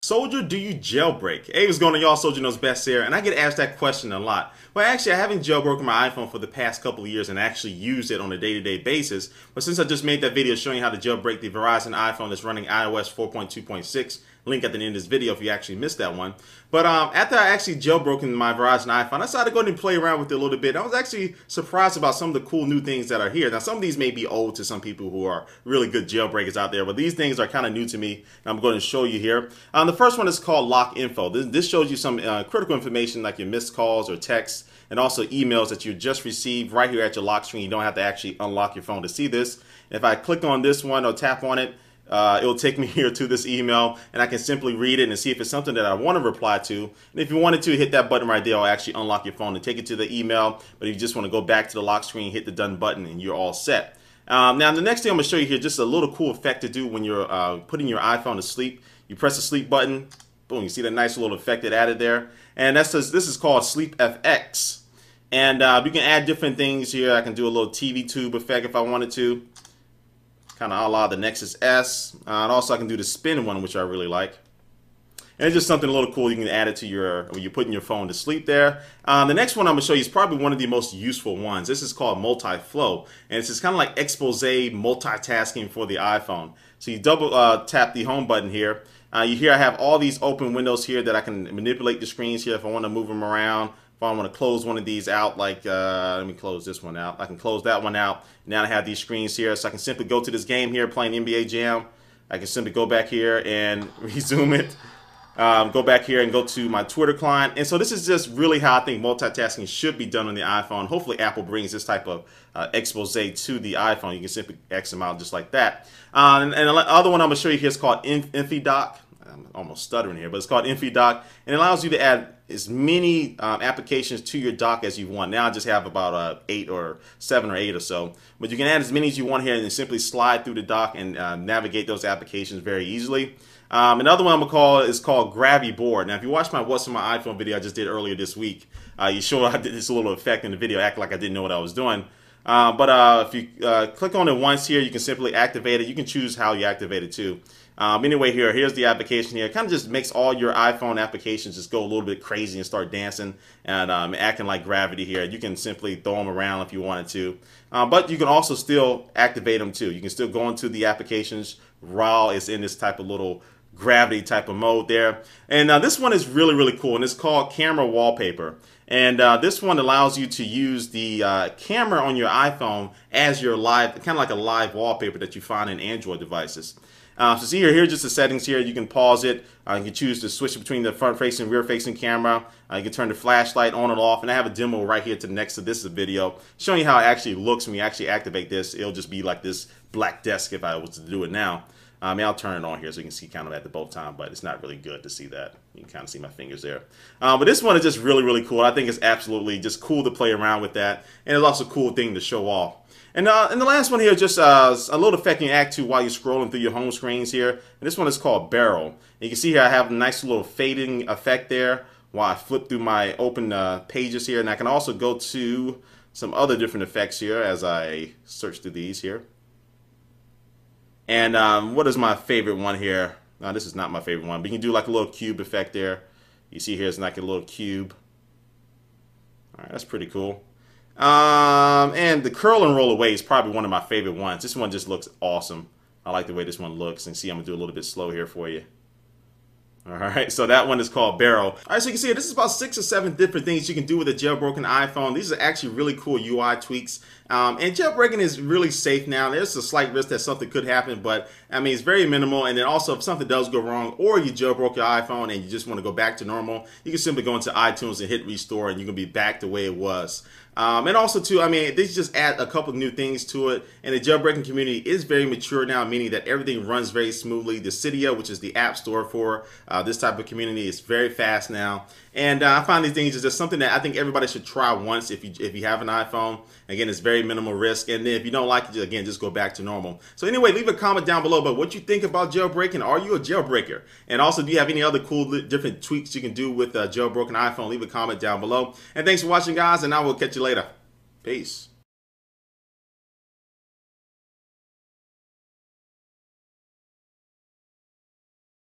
Soldier, do you jailbreak? Hey, what's going on, y'all? Soldier Knows Best here, and I get asked that question a lot. Well, actually, I haven't jailbroken my iPhone for the past couple of years and actually used it on a day-to-day basis. But since I just made that video showing how to jailbreak the Verizon iPhone that's running iOS 4.2.6, link at the end of this video if you actually missed that one. But after I actually jailbroken my Verizon iPhone, I decided to go ahead and play around with it a little bit. I was actually surprised about some of the cool new things that are here. Now, some of these may be old to some people who are really good jailbreakers out there, but these things are kind of new to me, and I'm going to show you here. The first one is called Lock Info. This shows you some critical information like your missed calls or texts, and also emails that you just received right here at your lock screen. You don't have to actually unlock your phone to see this. If I click on this one or tap on it, it'll take me here to this email, and I can simply read it and see if it's something that I want to reply to. And if you wanted to, hit that button right there. I'll actually unlock your phone and take it to the email. But if you just want to go back to the lock screen, hit the done button, and you're all set. Now, the next thing I'm going to show you here, just a little cool effect to do when you're putting your iPhone to sleep. You press the sleep button, boom, you see that nice little effect it added there. And this is called Sleep FX. And you can add different things here. I can do a little TV tube effect if I wanted to, kind of a la the Nexus S. And also I can do the spin one, which I really like. And it's just something a little cool you can add it to your, when you're putting your phone to sleep there. The next one I'm going to show you is probably one of the most useful ones. This is called multi-flow. And it's just kind of like expose multitasking for the iPhone. So you double tap the home button here. You hear I have all these open windows here that I can manipulate the screens here if I want to move them around. If I want to close one of these out, like, let me close this one out. I can close that one out. Now I have these screens here, so I can simply go to this game here, playing NBA Jam. I can simply go back here and resume it. Go back here and go to my Twitter client. And so this is just really how I think multitasking should be done on the iPhone. Hopefully Apple brings this type of expose to the iPhone. You can simply X them out just like that. And the other one I'm going to show you here is called InfiDoc. I'm almost stuttering here, but it's called InfiDoc. And it allows you to add as many applications to your dock as you want. Now I just have about 7 or 8 or so. But you can add as many as you want here and simply slide through the dock and navigate those applications very easily. Another one I'm going to call is called Gravity Board. Now, if you watch my What's on My iPhone video I just did earlier this week, you saw I did this little effect in the video, act like I didn't know what I was doing. If you click on it once here, you can simply activate it. You can choose how you activate it too. Anyway, here's the application here. It kind of just makes all your iPhone applications just go a little bit crazy and start dancing and acting like gravity here. You can simply throw them around if you wanted to. But you can also still activate them too. You can still go into the applications while it's in this type of little gravity type of mode there. And this one is really, really cool, and it's called Camera Wallpaper. And this one allows you to use the camera on your iPhone as your live, kind of like a live wallpaper that you find in Android devices. So see here's just the settings here. You can pause it. You can choose to switch between the front-facing, rear-facing camera. You can turn the flashlight on and off. And I have a demo right here to the next to this video showing you how it actually looks when you actually activate this. It'll just be like this black desk if I was to do it now. I'll turn it on here so you can see kind of at the both time, but it's not really good to see that. You can kind of see my fingers there. But this one is just really, really cool. I think it's absolutely just cool to play around with that. And it's also a cool thing to show off. And the last one here is just a little effect you can add to while you're scrolling through your home screens here. And this one is called Barrel. And you can see here I have a nice little fading effect there while I flip through my open pages here. And I can also go to some other different effects here as I search through these here. And what is my favorite one here? This is not my favorite one, but you can do like a little cube effect there. You see here it's like a little cube. All right, that's pretty cool. And the curl and roll away is probably one of my favorite ones. This one just looks awesome. I like the way this one looks. And see, I'm going to do a little bit slow here for you. All right, so that one is called Barrel. All right, so you can see this is about 6 or 7 different things you can do with a jailbroken iPhone. These are actually really cool UI tweaks. And jailbreaking is really safe now. There's a slight risk that something could happen, but I mean, it's very minimal. And then also, if something does go wrong or you jailbroke your iPhone and you just want to go back to normal, you can simply go into iTunes and hit restore, and you can be back the way it was. And also, too, I mean, they just add a couple new things to it. And the jailbreaking community is very mature now, meaning that everything runs very smoothly. The Cydia, which is the app store for this type of community, is very fast now. And I find these things is just something that I think everybody should try once if you have an iPhone. Again, it's very minimal risk. And then if you don't like it, again, just go back to normal. So anyway, leave a comment down below about what you think about jailbreaking. Are you a jailbreaker? And also, do you have any other cool different tweaks you can do with a jailbroken iPhone? Leave a comment down below. And thanks for watching, guys, and I will catch you later. Peace.